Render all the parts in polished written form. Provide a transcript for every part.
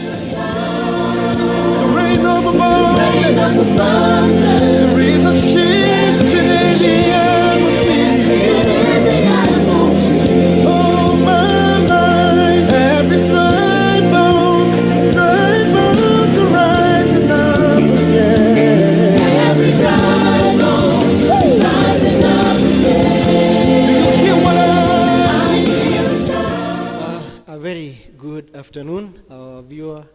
The rain of abundance. There is a shift in the atmosphere. Oh my, every dry bones are rising up again. Every dry bone is rising up again. Do you hear what I hear? A very good afternoon, our viewer.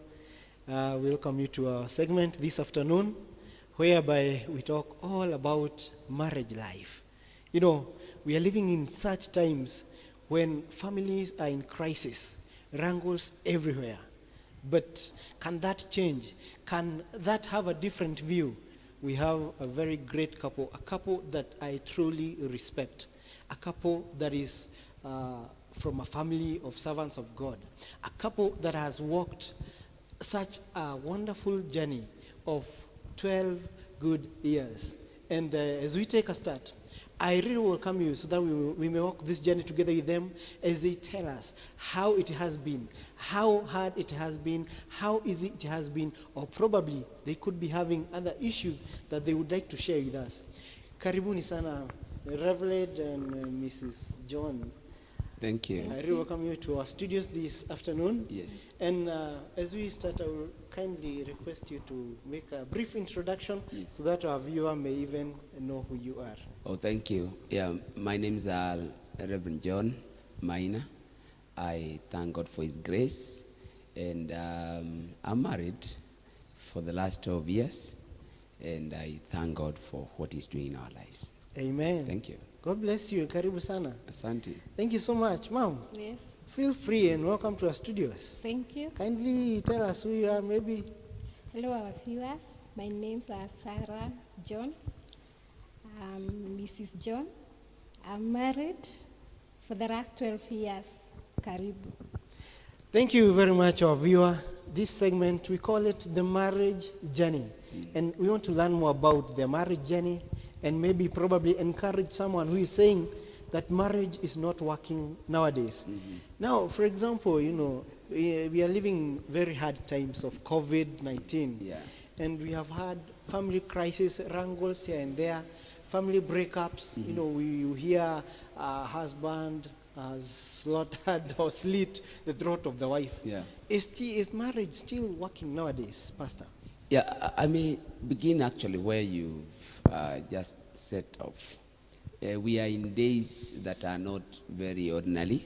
We welcome you to our segment this afternoon, whereby we talk all about marriage life. You know, we are living in such times when families are in crisis, wrangles everywhere. But can that change? Can that have a different view? We have a very great couple, a couple that I truly respect, a couple that is from a family of servants of God, a couple that has walked such a wonderful journey of 12 good years. And as we take a start, I really welcome you so that we may walk this journey together with them as they tell us how it has been, how hard it has been, how easy it has been, or probably they could be having other issues that they would like to share with us. Karibuni sana, Reverend and Mrs. John. Thank you. I really welcome you to our studios this afternoon. Yes. And as we start, I will kindly request you to make a brief introduction so that our viewer may even know who you are. Oh, thank you. Yeah, my name is Reverend John Maina. I thank God for His grace. And I'm married for the last 12 years. And I thank God for what He's doing in our lives. Amen. Thank you. God bless you. Karibu sana. Asante. Thank you so much. Mom, Yes, feel free and welcome to our studios. thank you. Kindly tell us who you are, maybe. Hello, our viewers. My names are Sarah John. I'm Mrs. John. I'm married for the last 12 years. Karibu. Thank you very much, our viewer. This segment, we call it the marriage journey. And we want to learn more about the marriage journey and maybe probably encourage someone who is saying that marriage is not working nowadays. Now, for example, you know, we are living very hard times of COVID-19. Yeah. And we have had family crisis, wrangles here and there, family breakups. You know, we hear a husband has slaughtered or slit the throat of the wife. Yeah. Is marriage still working nowadays, Pastor? Yeah, I may begin actually where you've just set off. We are in days that are not very ordinary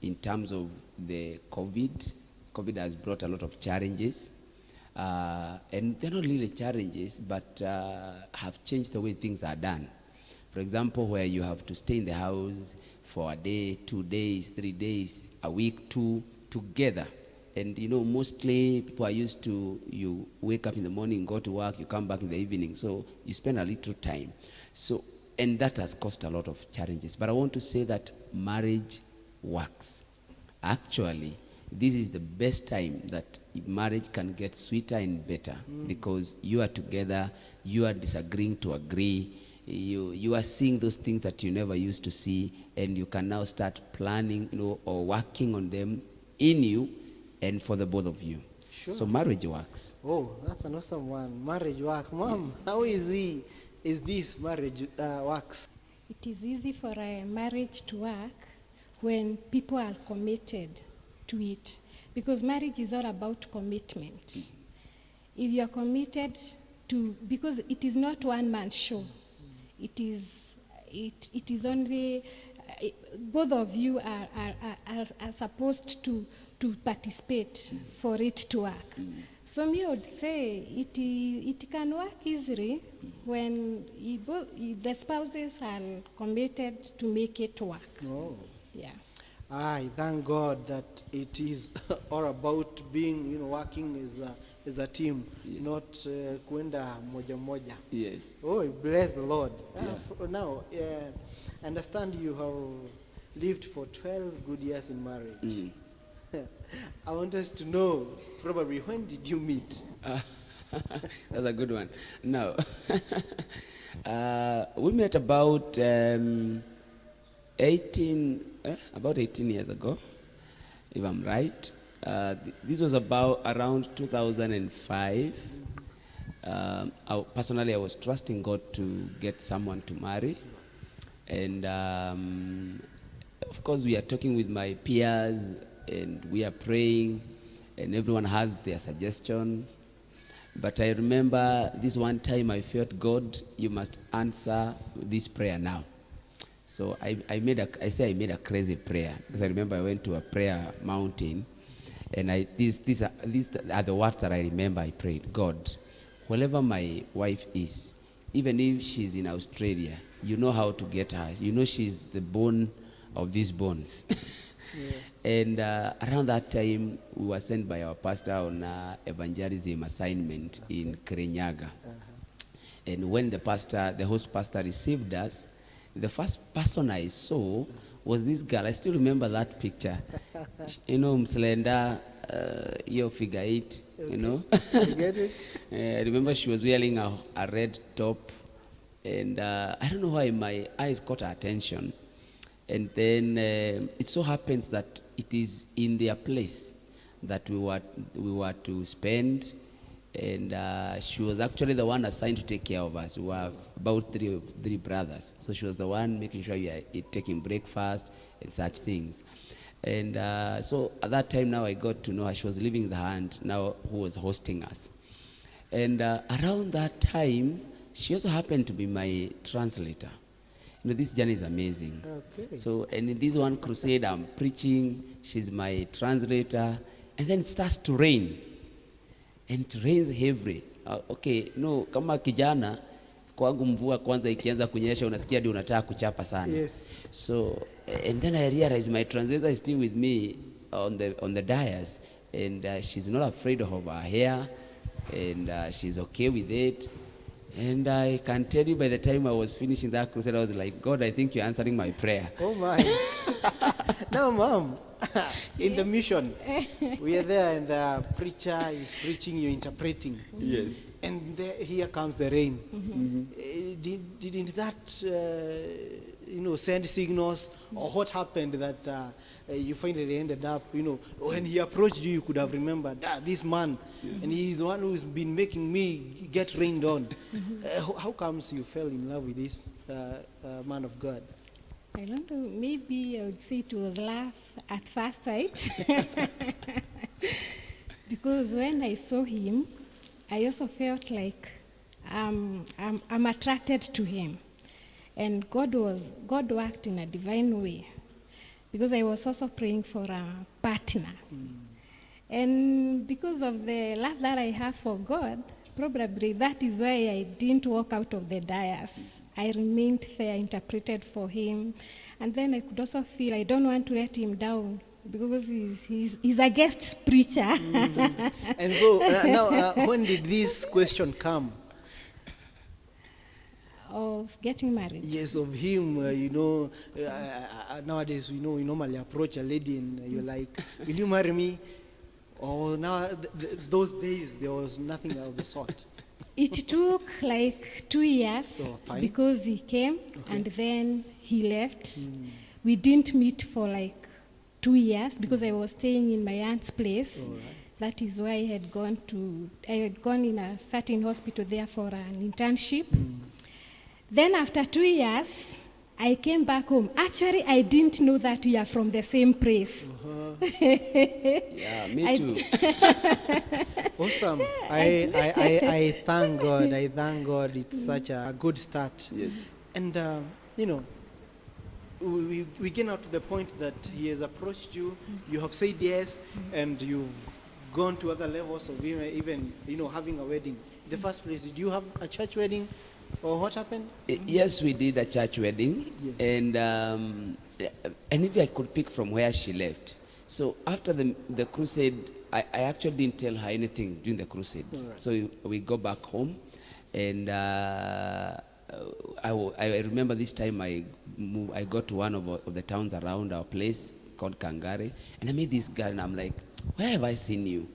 in terms of the COVID. COVID has brought a lot of challenges. And they're not really challenges, but have changed the way things are done. For example, where you have to stay in the house for a day, 2 days, 3 days, a week, two, together. And you know, mostly people are used to, you wake up in the morning, go to work, you come back in the evening, so you spend a little time. So, and that has caused a lot of challenges. But I want to say that marriage works. Actually, this is the best time that marriage can get sweeter and better because you are together, you are disagreeing to agree, you are seeing those things that you never used to see, and you can now start planning, you know, or working on them in you and for the both of you. Sure. So marriage works. Oh, that's an awesome one. Marriage work. Mom, how easy is this marriage works? It is easy for a marriage to work when people are committed to it, because marriage is all about commitment. If you are committed to, because it is not one man show, it is only both of you are supposed to participate for it to work. So me would say it can work easily when the spouses are committed to make it work. Oh. Yeah. I thank God that it is all about being, you know, working as a team, Yes. not kuenda moja moja. Yes. Oh, bless the Lord. Yeah. Now, I understand you have lived for 12 good years in marriage. I want us to know, probably, when did you meet? That's a good one. No. We met about 18 years ago, if I'm right. This was about around 2005. Personally, I was trusting God to get someone to marry. And of course, we are talking with my peers and we are praying, and everyone has their suggestions. But I remember this one time I felt, God, you must answer this prayer now. So I made a crazy prayer, because I remember I went to a prayer mountain, and these are the words that I remember I prayed. God, wherever my wife is, even if she's in Australia, you know how to get her. You know she's the bone of these bones. Yeah. And around that time, we were sent by our pastor on evangelism assignment in Kirinyaga. And when the host pastor received us, the first person I saw was this girl. I still remember that picture. You know, Mslenda, your figure 8, okay. You know. I get it. I remember she was wearing a red top. And I don't know why my eyes caught her attention. And then it so happens that it is in their place that we were to spend. And she was actually the one assigned to take care of us. We have about three brothers. So she was the one making sure we are taking breakfast and such things. And so at that time now I got to know her. She was leaving the hand now who was hosting us. And around that time, she also happened to be my translator. You know, this journey is amazing. Okay. So, and in this one crusade, I'm preaching, she's my translator, and then it starts to rain. And it rains heavily. Okay, no, kama kijana, kwangu mvua kwanza ikianza kunyesha, unasikia hadi unataka kuchapa sana. Yes. So, and then I realized my translator is still with me on the dais, and she's not afraid of her hair, and she's okay with it. And I can tell you, by the time I was finishing that crusade, I was like, God, I think you're answering my prayer. Oh my. Now, Mom, in the mission, we are there and the preacher is preaching, you're interpreting. Yes. And here comes the rain. Mm-hmm. Didn't that, send signals, or what happened that you finally ended up, when he approached you, you could have remembered, this man, and he's the one who's been making me get rained on. How comes you fell in love with this man of God? I don't know, maybe I would say it was love at first sight. Because when I saw him, I also felt like I'm attracted to him. And God worked in a divine way, because I was also praying for a partner. And because of the love that I have for God, probably that is why I didn't walk out of the dais. I remained there, interpreted for him. And then I could also feel I don't want to let him down, because he's a guest preacher. Mm-hmm. And so now, when did this question come? Of getting married? Yes, of him, nowadays, we normally approach a lady and you're like, will you marry me? Or now, those days, there was nothing of the sort. It took like 2 years because he came and then he left. We didn't meet for like 2 years because I was staying in my aunt's place. Right. That is why I had gone in a certain hospital there for an internship. Then after 2 years, I came back home. Actually, I didn't know that we are from the same place. Yeah, me too. Awesome. I thank God. I thank God. It's such a good start. Yes. And, we get out to the point that he has approached you, you have said yes, and you've gone to other levels of even having a wedding. In the first place, did you have a church wedding? Or what happened? Yes, we did a church wedding. Yes. And if I could pick from where she left. So after the crusade, I actually didn't tell her anything during the crusade. Right. So we go back home, and I remember this time I got to one of the towns around our place called Kangare, and I met this girl, and I'm like, where have I seen you?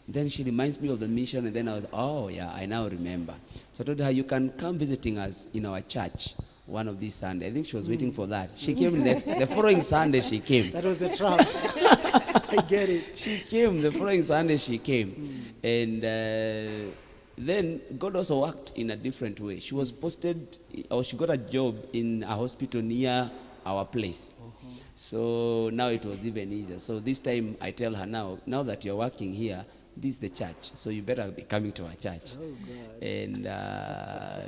Then she reminds me of the mission, and then I was, oh yeah, I now remember. So I told her, you can come visiting us in our church one of these Sundays. I think she was waiting for that. She came the following Sunday, she came. That was the trap. I get it. She came, the following Sunday she came. And then God also worked in a different way. She was posted, or she got a job in a hospital near our place. So now it was even easier. So this time I tell her now that you're working here, this is the church, so you better be coming to our church. Oh, God. And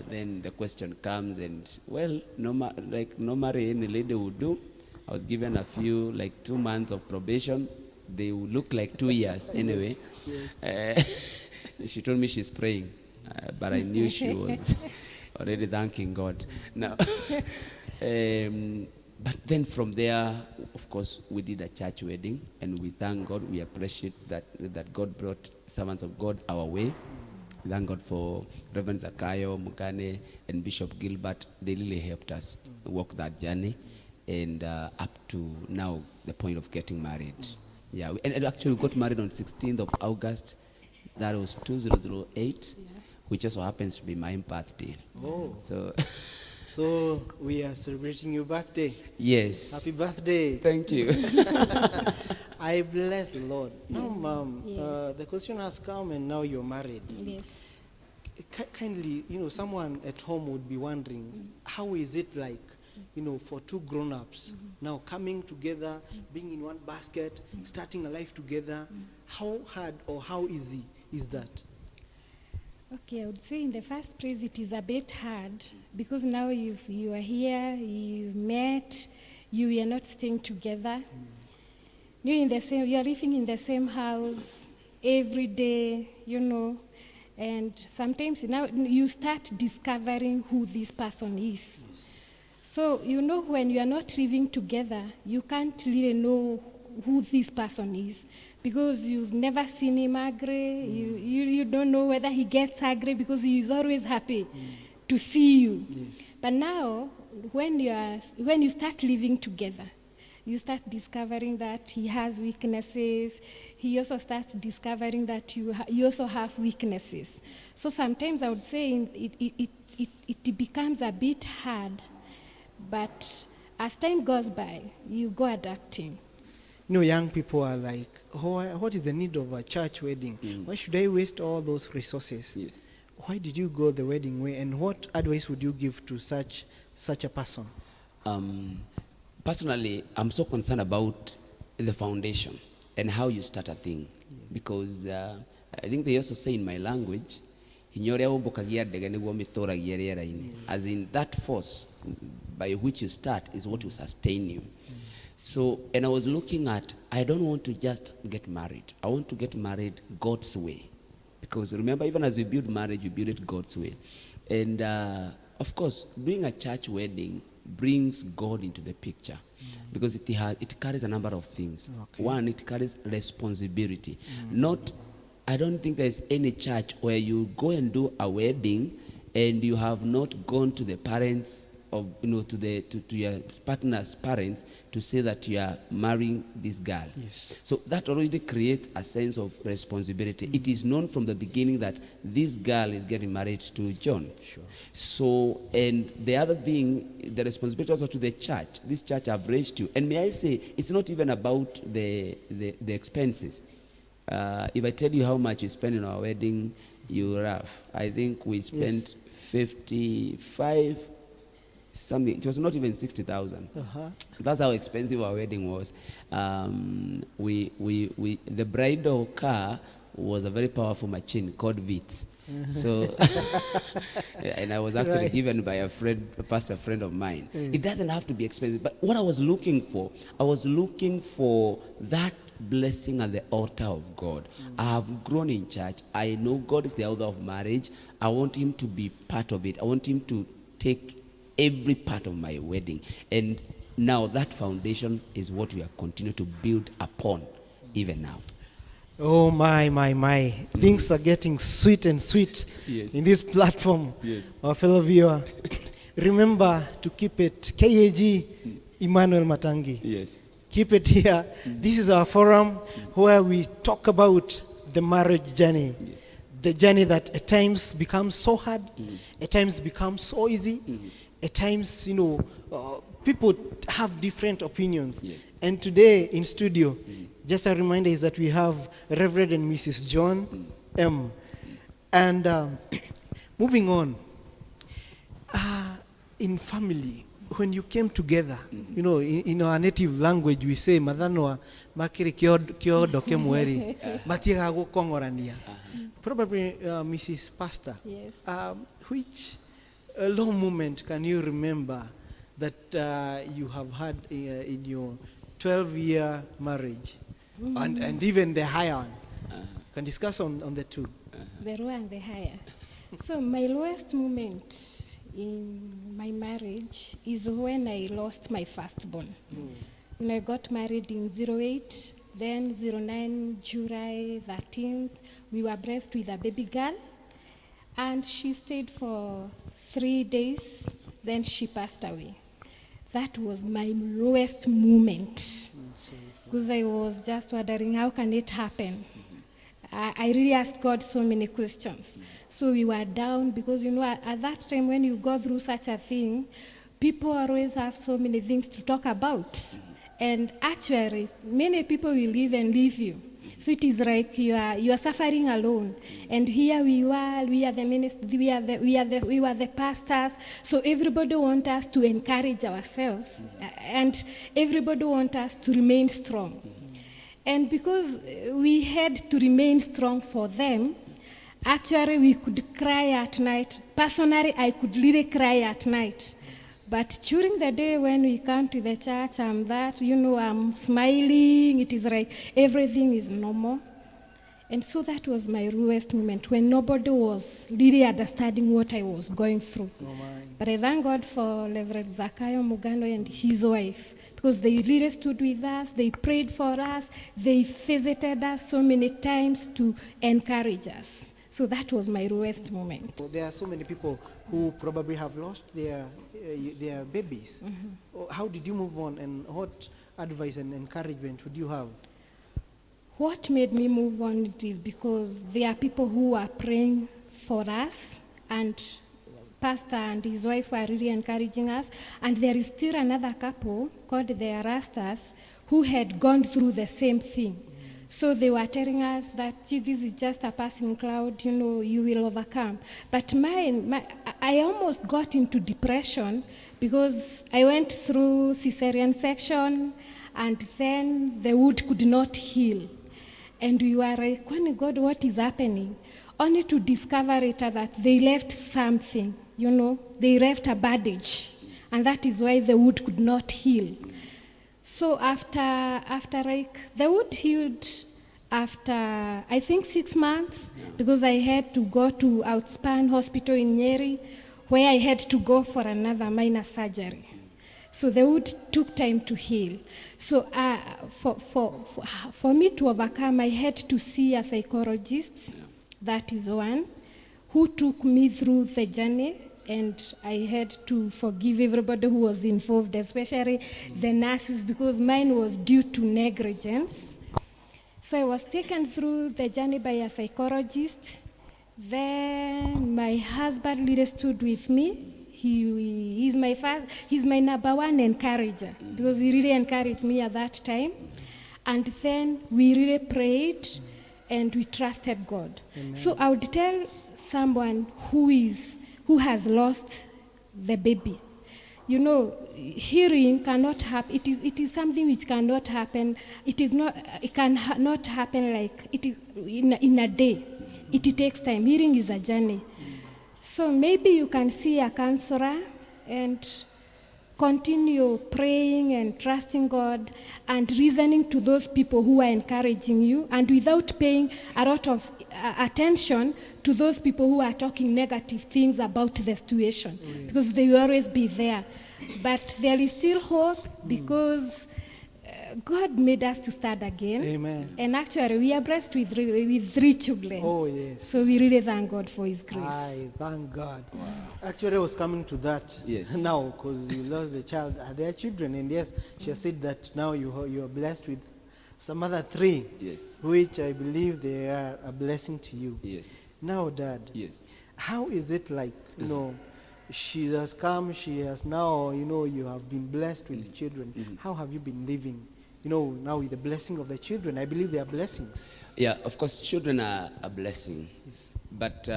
then the question comes, and well, like normally any lady would do, I was given a few, like 2 months of probation. They would look like 2 years anyway. She told me she's praying, but I knew she was already thanking God. Now, but then from there, of course, we did a church wedding, and we thank God. We appreciate that God brought servants of God our way. Thank God for Reverend Zakayo, Mugane, and Bishop Gilbert. They really helped us walk that journey, and up to now, the point of getting married. Yeah, and actually we got married on 16th of August. That was 2008, which also happens to be my birthday. Oh. So, So we are celebrating your birthday. yes. Happy birthday. Thank you. I bless the Lord. Now, Mom, Yes. the question has come, and now you're married. Yes. Kindly, someone at home would be wondering, how is it like, for two grown-ups now coming together, being in one basket, starting a life together? How hard or how easy is that? Okay, I would say in the first place it is a bit hard because now you are here, you've met, you are not staying together. You are living in the same house every day, and sometimes now you start discovering who this person is. So when you are not living together, you can't really know who this person is because you've never seen him angry. You don't know whether he gets angry because he is always happy to see you. Yes. But now, when you start living together, you start discovering that he has weaknesses. He also starts discovering that you also have weaknesses. So sometimes I would say it becomes a bit hard, but as time goes by, you go adapting. Young people are like, what is the need of a church wedding? Why should I waste all those resources? Yes. Why did you go the wedding way? And what advice would you give to such a person? Personally, I'm so concerned about the foundation and how you start a thing. Because I think they also say in my language, as in that force by which you start is what will sustain you. So, and I was looking at, I don't want to just get married. I want to get married God's way. Because remember, even as we build marriage, we build it God's way. And of course, doing a church wedding brings God into the picture. Because it carries a number of things. Okay. One, it carries responsibility. I don't think there's any church where you go and do a wedding and you have not gone to the parents of, to your partner's parents to say that you are marrying this girl. Yes. So that already creates a sense of responsibility. It is known from the beginning that this girl is getting married to John. Sure. So, and the other thing, the responsibility also to the church. This church have raised you. And may I say, it's not even about the expenses. If I tell you how much we spend in our wedding, you laugh. I think we spent 55 something. It was not even 60,000. That's how expensive our wedding was. The bridal car was a very powerful machine called Vitz. So, and I was actually given by a pastor friend of mine. Yes. It doesn't have to be expensive. But what I was looking for that blessing at the altar of God. I have grown in church. I know God is the author of marriage. I want him to be part of it. I want him to take every part of my wedding. And now that foundation is what we are continuing to build upon even now. Oh, my. Things are getting sweet and sweet in this platform. Yes. Our fellow viewer, remember to keep it K.A.G. Emmanuel Matangi. Yes. Keep it here. This is our forum where we talk about the marriage journey. Yes. The journey that at times becomes so hard, at times becomes so easy, at times, people have different opinions. Yes. And today in studio, Just a reminder is that we have Reverend and Mrs. John M. And moving on, in family, when you came together, you know, in our native language, we say, "Madhanwa makiri kyodo kemweri, matiga gukongorania." Probably, Mrs. Pastor, Yes. which low moment can you remember that you have had in your 12-year marriage, and even the higher one? Can discuss on the two. The lower and the higher. So my lowest moment in my marriage is when I lost my firstborn. When I got married in 08, then 09, July 13th, we were blessed with a baby girl, and she stayed for 3 days, then she passed away. That was my lowest moment, because I was just wondering, how can it happen? I really asked God so many questions. So we were down because, you know, at that time when you go through such a thing, people always have so many things to talk about. And actually, many people will even leave you. So it is like you are suffering alone. And here we are the ministers, we were the pastors. So everybody wants us to encourage ourselves, and everybody wants us to remain strong. And because we had to remain strong for them, actually we could cry at night. Personally, I could really cry at night. But during the day when we come to the church, I'm smiling. It is like everything is normal. And so that was my lowest moment, when nobody was really understanding what I was going through. But I thank God for Reverend Zakayo Mugano and his wife, because they really stood with us, they prayed for us, they visited us so many times to encourage us. So that was my lowest moment. There are so many people who probably have lost their babies. How did you move on, and what advice and encouragement would you have? What made me move on is because there are people who are praying for us, and Pastor and his wife were really encouraging us. And there is still another couple called the Erastas who had gone through the same thing. So they were telling us that, gee, this is just a passing cloud, you know, you will overcome. But I almost got into depression because I went through cesarean section, and then the wound could not heal. And we were like, God, what is happening? Only to discover later that they left something, you know, they left a bandage, and that is why the wound could not heal. So after like, the wound healed after, I think 6 months, because I had to go to Outspan Hospital in Nyeri, where I had to go for another minor surgery. So the wound took time to heal. So for me to overcome, I had to see a psychologist, that is one, who took me through the journey, and I had to forgive everybody who was involved, especially the nurses, because mine was due to negligence. So I was taken through the journey by a psychologist. Then my husband really stood with me. He's my number one encourager, because he really encouraged me at that time. And then we really prayed and we trusted God. Amen. So I would tell someone who has lost the baby, you know, healing cannot happen. It is something which cannot happen. It cannot happen like it is in a day. It takes time. Healing is a journey. So maybe you can see a counselor and continue praying and trusting God and listening to those people who are encouraging you, and without paying a lot of attention to those people who are talking negative things about the situation, because they will always be there. But there is still hope, because God made us to start again. Amen. And actually, we are blessed with 3 children. Oh, yes. So we really thank God for His grace. I thank God. Wow. Actually, I was coming to that now, because you lost the child. There are children, and yes, she has said that now you are blessed with some other 3, which I believe they are a blessing to you. Yes. Now, Dad, how is it like, you know, she has come, she has now, you know, you have been blessed with children. How have you been living, now with the blessing of the children, I believe they are blessings. Yeah, of course, children are a blessing. But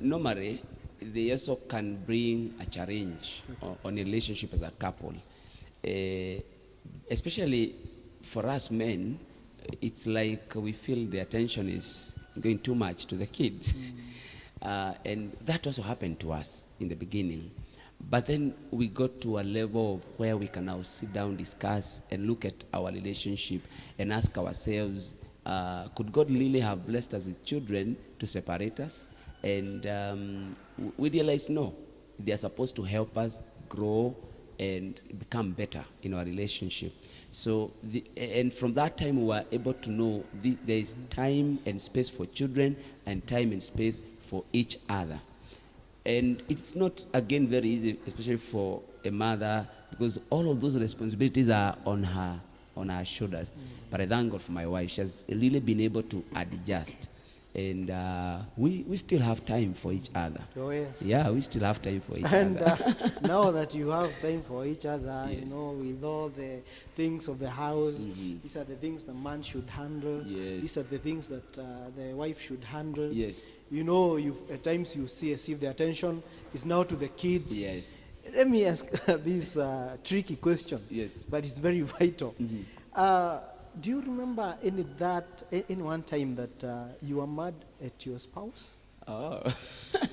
normally, they also can bring a challenge on a relationship as a couple. Especially for us men, it's like we feel the attention is going too much to the kids. And that also happened to us in the beginning. But then we got to a level of where we can now sit down, discuss, and look at our relationship and ask ourselves, could God really have blessed us with children to separate us? And we realized no, they are supposed to help us grow and become better in our relationship. So, and from that time we were able to know there is time and space for children and time and space for each other. And it's not, again, very easy, especially for a mother, because all of those responsibilities are on her shoulders. But I thank God for my wife. She has really been able to adjust. And we still have time for each other. Oh, yes. Yeah, we still have time for each And other. now that you have time for each other, with all the things of the house, these are the things the man should handle. Yes. These are the things that the wife should handle. Yes. At times you see as if the attention is now to the kids. Yes. Let me ask this tricky question. Yes. But it's very vital. Do you remember any one time that you were mad at your spouse? Oh.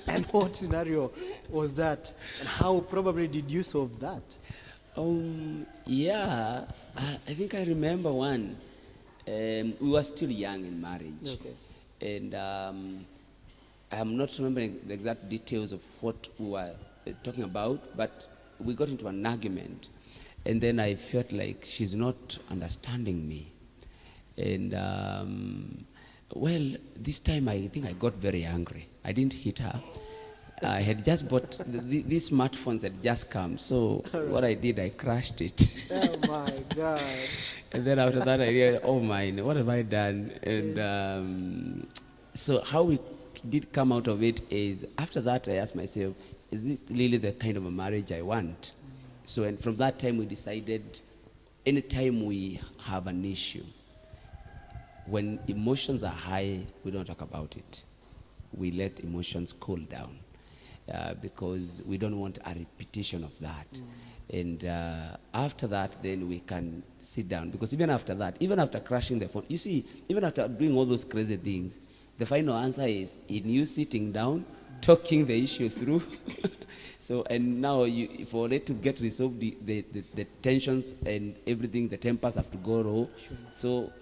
And what scenario was that? And how probably did you solve that? Yeah, I think I remember one. We were still young in marriage. Okay. And I'm not remembering the exact details of what we were talking about, but we got into an argument. And then I felt like she's not understanding me. And this time I think I got very angry. I didn't hit her. I had just bought, these smartphones had just come. So what I did, I crashed it. Oh my God. And then after that I realized, oh my, what have I done? And so how we did come out of it is, after that I asked myself, is this really the kind of a marriage I want? So, and from that time we decided, anytime we have an issue, when emotions are high, we don't talk about it. We let emotions cool down because we don't want a repetition of that. And after that, then we can sit down. Because even after that, even after crashing the phone, you see, even after doing all those crazy things, the final answer is in you sitting down, talking the issue through. So, and now for it to get resolved, the tensions and everything, the tempers have to go low. Sure. So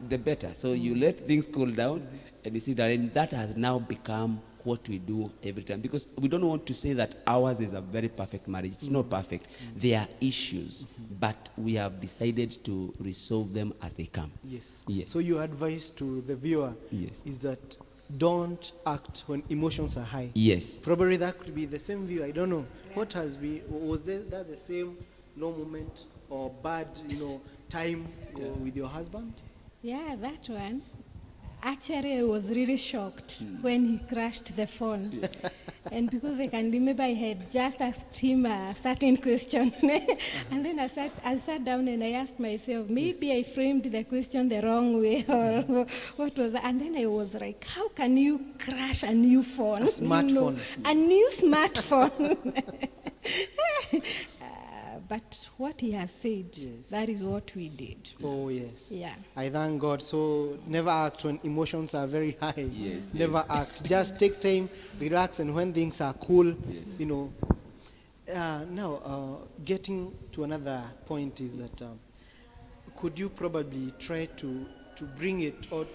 the better. So you let things cool down and you see that, and that has now become what we do every time. Because we don't want to say that ours is a very perfect marriage. It's not perfect. There are issues, but we have decided to resolve them as they come. Yes. Yes. So your advice to the viewer is that don't act when emotions are high. Yes. Probably that could be the same view. I don't know. What has been, was there, that's the same low moment or bad, time with your husband? Yeah, that one. Actually, I was really shocked when he crashed the phone. And because I can remember I had just asked him a certain question. And then I sat down and I asked myself, maybe I framed the question the wrong way or what was that? And then I was like, how can you crash a new phone? A smartphone. A new smartphone. But what he has said, that is what we did. Oh, yes. Yeah. I thank God. So never act when emotions are very high. Yes. Never act. Just take time, relax, and when things are cool, Now, getting to another point is that could you probably try to bring it or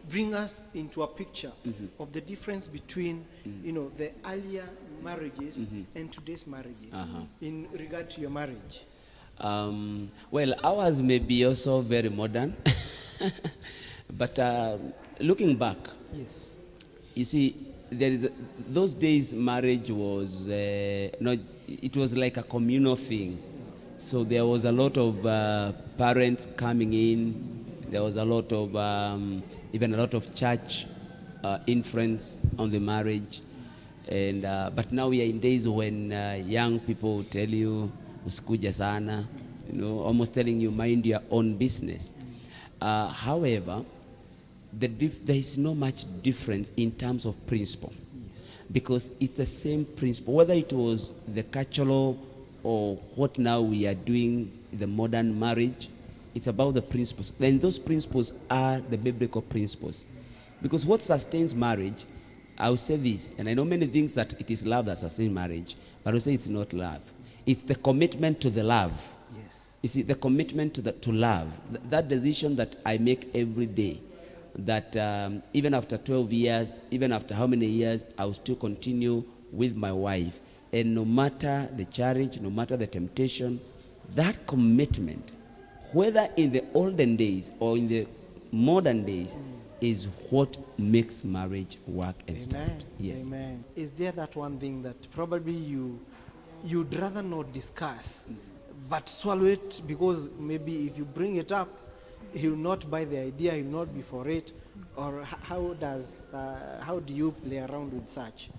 bring us into a picture of the difference between, the earlier marriages and today's marriages in regard to your marriage? Ours may be also very modern, but looking back, yes, you see, those days marriage was it was like a communal thing. So there was a lot of parents coming in. There was a lot of even a lot of church influence on the marriage. And but now we are in days when young people tell you usikuja sana, almost telling you mind your own business. However, there is no much difference in terms of principle. Yes. Because it's the same principle, whether it was the cultural or what now we are doing, the modern marriage, it's about the principles. And those principles are the biblical principles. Because what sustains marriage, I will say this, and I know many things that it is love that sustains marriage, but I will say it's not love. It's the commitment to the love. Yes. You see, the commitment to love, that decision that I make every day, that even after 12 years, even after how many years, I will still continue with my wife. And no matter the challenge, no matter the temptation, that commitment, whether in the olden days or in the modern days, is what makes marriage work and stand. Yes. Amen. Is there that one thing that probably you'd rather not discuss, but swallow it because maybe if you bring it up, he'll not buy the idea, he'll not be for it, or how do you play around with such?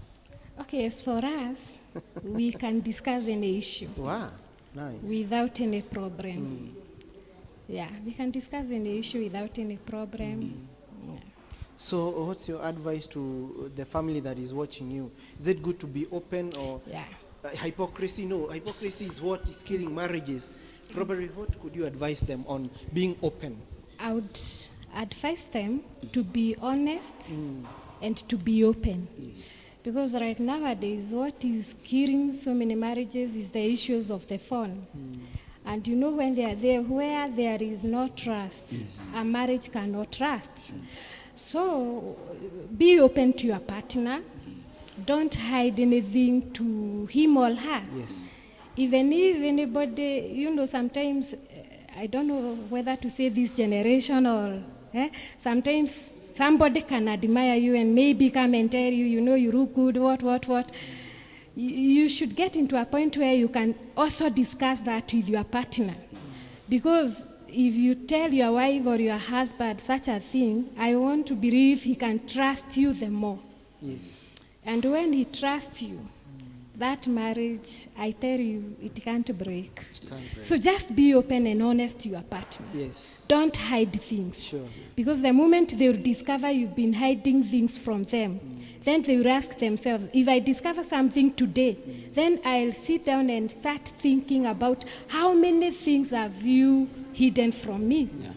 Okay, as for us, we can discuss any issue. Wow, nice. Without any problem. Yeah, we can discuss any issue without any problem. Yeah. So what's your advice to the family that is watching you? Is it good to be open or hypocrisy? No, hypocrisy is what is killing marriages. Probably what could you advise them on being open? I would advise them to be honest and to be open. Yes. Because right nowadays, what is killing so many marriages is the issues of the phone. And you know, when they are there, where there is no trust, a marriage cannot trust. So be open to your partner. Don't hide anything to him or her. Yes. Even if anybody, you know, sometimes, I don't know whether to say this generation or, sometimes somebody can admire you and maybe come and tell you, you know, you look good, what. You should get into a point where you can also discuss that with your partner. Because if you tell your wife or your husband such a thing, I want to believe he can trust you the more. Yes. And when he trusts you, that marriage, I tell you, it can't break. So just be open and honest to your partner. Yes. Don't hide things. Sure. Because the moment they will discover you've been hiding things from them, then they will ask themselves, if I discover something today, then I'll sit down and start thinking about how many things have you hidden from me. Yeah.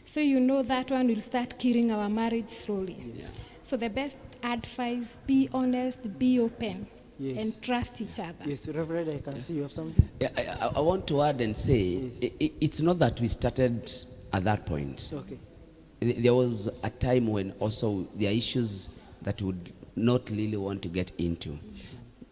So you know that one will start killing our marriage slowly. Yes. So the best advice, be honest, be open. Yes. And trust each other. Yes, Reverend, I can see you have something. Yeah, I want to add and say, it's not that we started at that point. Okay. There was a time when also there are issues that would not really want to get into.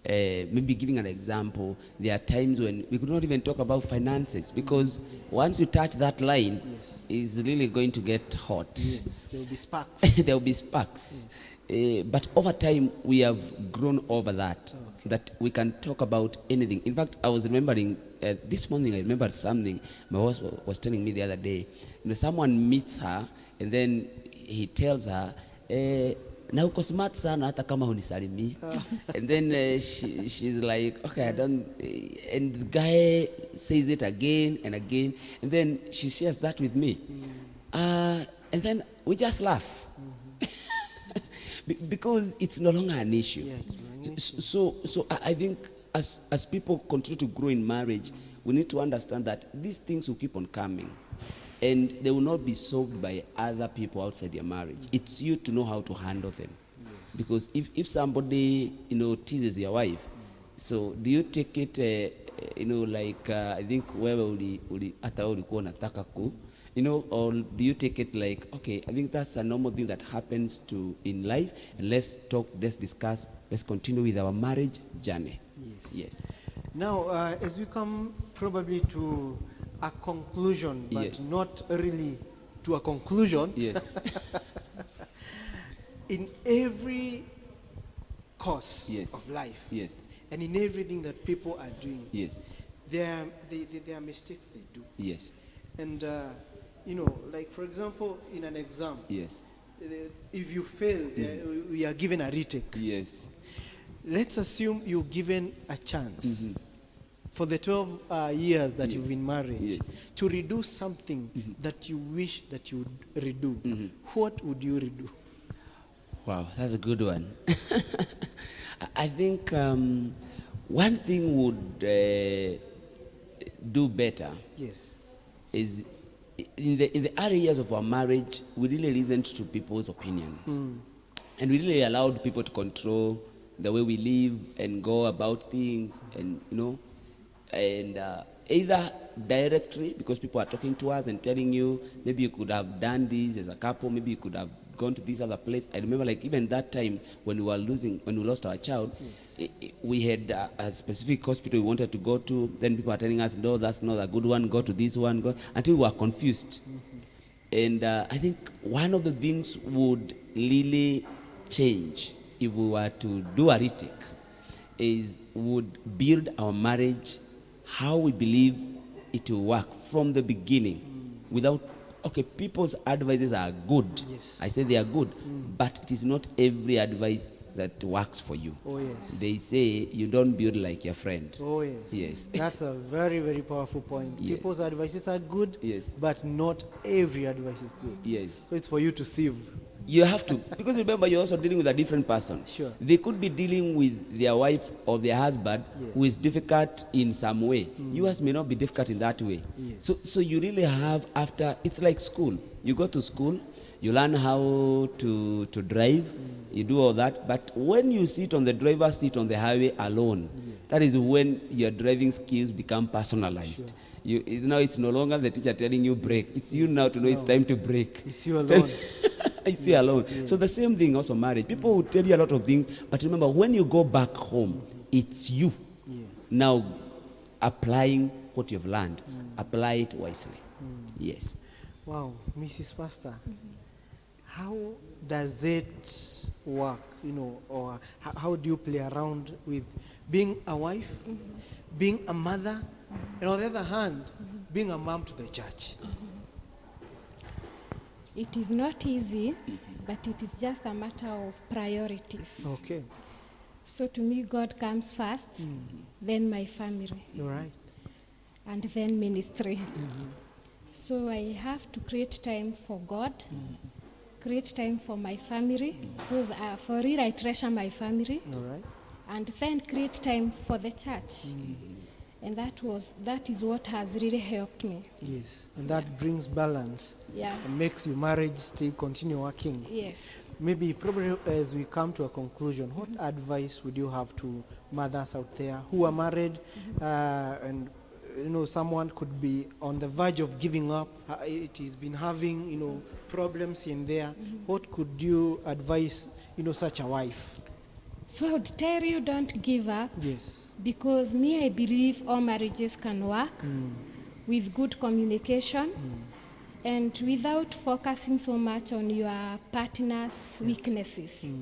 Maybe giving an example, there are times when we could not even talk about finances because once you touch that line, it's really going to get hot. Yes, there will be sparks. There will be sparks. Yes. But over time, we have grown over that, that we can talk about anything. In fact, I was remembering, this morning I remembered something my boss was telling me the other day. You know, someone meets her, and then he tells her, na uko smart sana hata kama hunisalimi. And then she's like, okay, I don't, and the guy says it again and again, and then she shares that with me. And then we just laugh. Because it's no longer an issue. Yeah, it's an issue. So I think as people continue to grow in marriage, we need to understand that these things will keep on coming. And they will not be solved by other people outside your marriage. It's you to know how to handle them. Yes. Because if somebody, you know, teases your wife, so do you take it, you know, like, I think wewe hata ulikuwa unataka ku, you know, or do you take it like, okay, I think that's a normal thing that happens in life, and let's talk, let's discuss, let's continue with our marriage journey. Yes. Yes. Now, as we come probably to a conclusion, but not really to a conclusion. Yes. In every course of life, and in everything that people are doing, there are mistakes they do. Yes. And you know, like for example, in an exam, if you fail, we are given a retake. Yes. Let's assume you're given a chance for the 12 years that you've been married, to redo something that you wish that you would redo, what would you redo? Wow, that's a good one. I think one thing would do better. Yes. Is in the early years of our marriage, we really listened to people's opinions, and we really allowed people to control the way we live and go about things, and and either directly, because people are talking to us and telling you, maybe you could have done this as a couple, maybe you could have gone to this other place. I remember, like, even that time when we lost our child, we had a specific hospital we wanted to go to. Then people are telling us, no, that's not a good one, go to this one, go, until we were confused. And I think one of the things would really change if we were to do a retake is would build our marriage how we believe it will work from the beginning, without, okay, people's advices are good. Yes. I say they are good, but it is not every advice that works for you. Oh, yes. They say you don't build like your friend. Oh, yes. Yes. That's a very, very powerful point. Yes. People's advices are good, Yes. but not every advice is good. Yes. So it's for you to sieve. You have to, because remember, you're also dealing with a different person. Sure. They could be dealing with their wife or their husband who is difficult in some way. Yours may not be difficult in that way. Yes. So you really have, after, it's like school. You go to school, you learn how to drive, you do all that. But when you sit on the driver's seat on the highway alone, that is when your driving skills become personalized. Sure. Now it's no longer the teacher telling you brake. It's you now to know it's time to brake. It's you alone. It's you alone. Yeah. So the same thing also marriage. People will tell you a lot of things, but remember, when you go back home, it's you now applying what you've learned. Apply it wisely. Yes. Wow, Mrs. Pastor, how does it work, or how do you play around with being a wife, being a mother, and on the other hand, being a mom to the church? It is not easy, but it is just a matter of priorities. Okay. So to me, God comes first, then my family. All right. And then ministry. So I have to create time for God, create time for my family, because for real I treasure my family. All right. And then create time for the church. And that is what has really helped me. Yes, and that brings balance. Yeah. And makes your marriage still continue working. Yes. Maybe probably as we come to a conclusion, what advice would you have to mothers out there who are married and someone could be on the verge of giving up, it has been having problems in there. What could you advise such a wife? So I would tell you, don't give up. Yes. Because I believe all marriages can work with good communication and without focusing so much on your partner's weaknesses.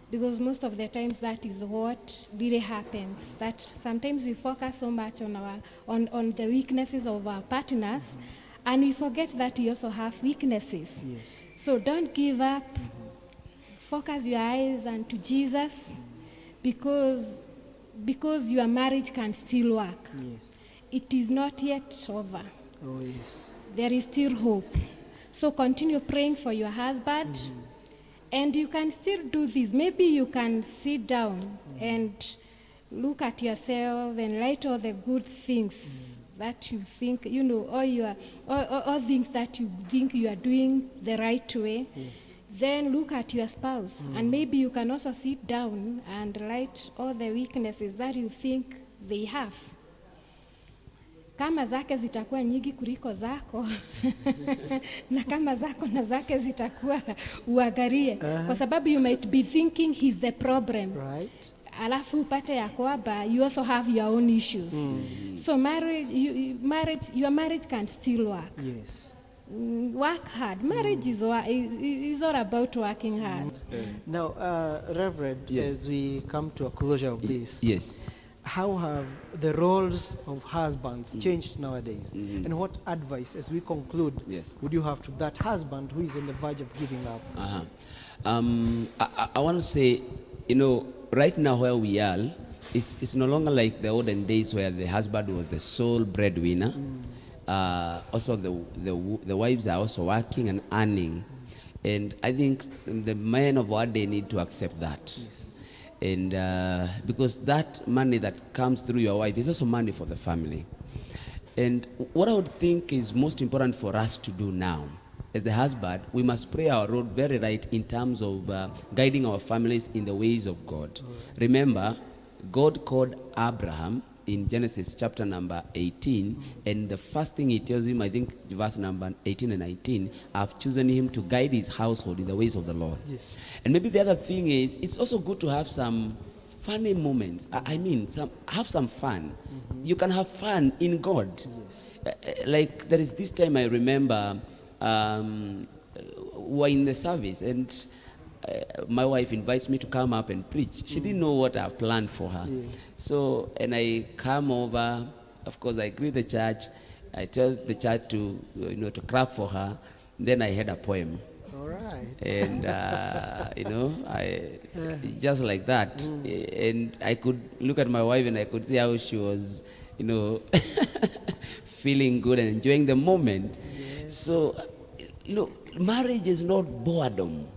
Because most of the times that is what really happens. That sometimes we focus so much on the weaknesses of our partners, and we forget that we also have weaknesses. Yes. So don't give up. Focus your eyes onto Jesus, because your marriage can still work. Yes. It is not yet over. Oh, yes. There is still hope. So continue praying for your husband, and you can still do this. Maybe you can sit down and look at yourself and write all the good things that you think, all things that you think you are doing the right way. Yes. Then look at your spouse, and maybe you can also sit down and write all the weaknesses that you think they have. Kama zake zitakuwa nyingi kuliko zako, na kama zako na zake zitakuwa uangalie, kwa sababu you might be thinking he's the problem. Right. Alafu upate ya kwamba you also have your own issues. So your marriage can still work. Yes. Work hard. Marriage is all about working hard. Now, Reverend, as we come to a closure of this, how have the roles of husbands changed nowadays? And what advice, as we conclude, would you have to that husband who is on the verge of giving up? I want to say, right now where we are, it's no longer like the olden days where the husband was the sole breadwinner. Also, the wives are also working and earning. And I think the men of our day need to accept that. Yes. And because that money that comes through your wife is also money for the family. And what I would think is most important for us to do now, as the husband, we must play our role very right in terms of guiding our families in the ways of God. Remember, God called Abraham in Genesis chapter number 18, and the first thing he tells him, I think verse number 18 and 19, I've chosen him to guide his household in the ways of the Lord. Yes. And maybe the other thing is, it's also good to have some funny moments. Have some fun. You can have fun in God. Yes. Like there is this time I remember we're in the service, and my wife invites me to come up and preach. She didn't know what I've planned for her. Yes. So, and I come over, of course I greet the church, I tell the church to, to clap for her, then I had a poem. All right. And, I just like that. And I could look at my wife and I could see how she was, feeling good and enjoying the moment. Yes. So, marriage is not boredom.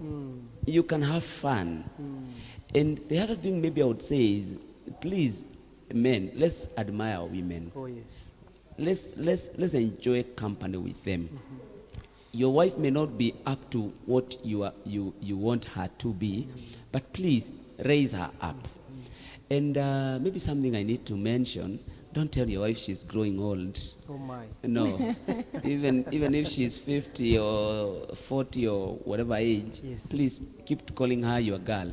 You can have fun. And the other thing maybe I would say is, please, men, let's admire women. Oh, yes. Let's enjoy company with them. Your wife may not be up to what you want her to be, but please raise her up. And maybe something I need to mention, don't tell your wife she's growing old. Oh, my. No. even if she's 50 or 40 or whatever age, Yes. please keep calling her your girl.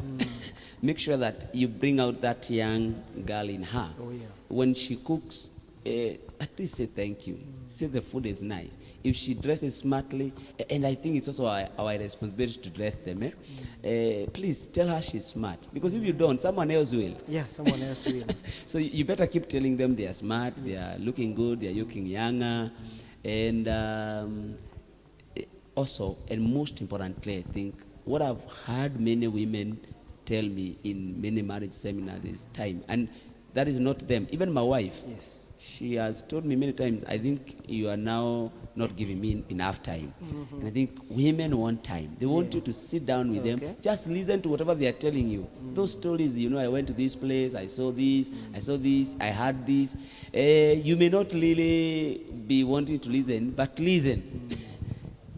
Make sure that you bring out that young girl in her. Oh, yeah. When she cooks, at least say thank you. Say the food is nice. If she dresses smartly, and I think it's also our responsibility to dress them, please tell her she's smart. Because if you don't, someone else will. Yeah, someone else will. So you better keep telling them they are smart, they are looking good, they are looking younger. And also, and most importantly, I think, what I've heard many women tell me in many marriage seminars is time. And that is not them. Even my wife. Yes. She has told me many times, I think you are now not giving me enough time. And I think women want time. They want you to sit down with them, just listen to whatever they are telling you. Those stories, I went to this place, I saw this, I heard this. You may not really be wanting to listen, but listen.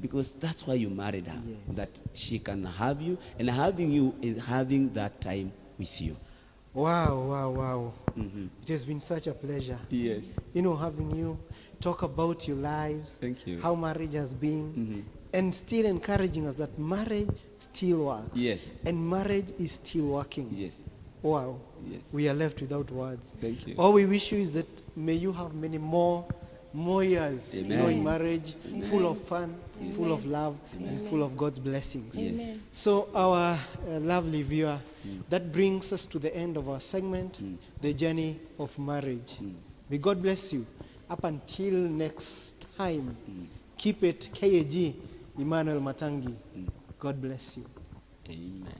Because that's why you married her, that she can have you, and having you is having that time with you. Wow. It has been such a pleasure. Yes. Having you talk about your lives. Thank you. How marriage has been. And still encouraging us that marriage still works. Yes. And marriage is still working. Yes. Wow. Yes. We are left without words. Thank you. All we wish you is that may you have many more years, Amen. in marriage, full of fun, full of love, and full of God's blessings. Yes. So our lovely viewer, that brings us to the end of our segment, The Journey of Marriage. May God bless you. Up until next time, keep it K.A.G. Emmanuel Matangi. God bless you. Amen.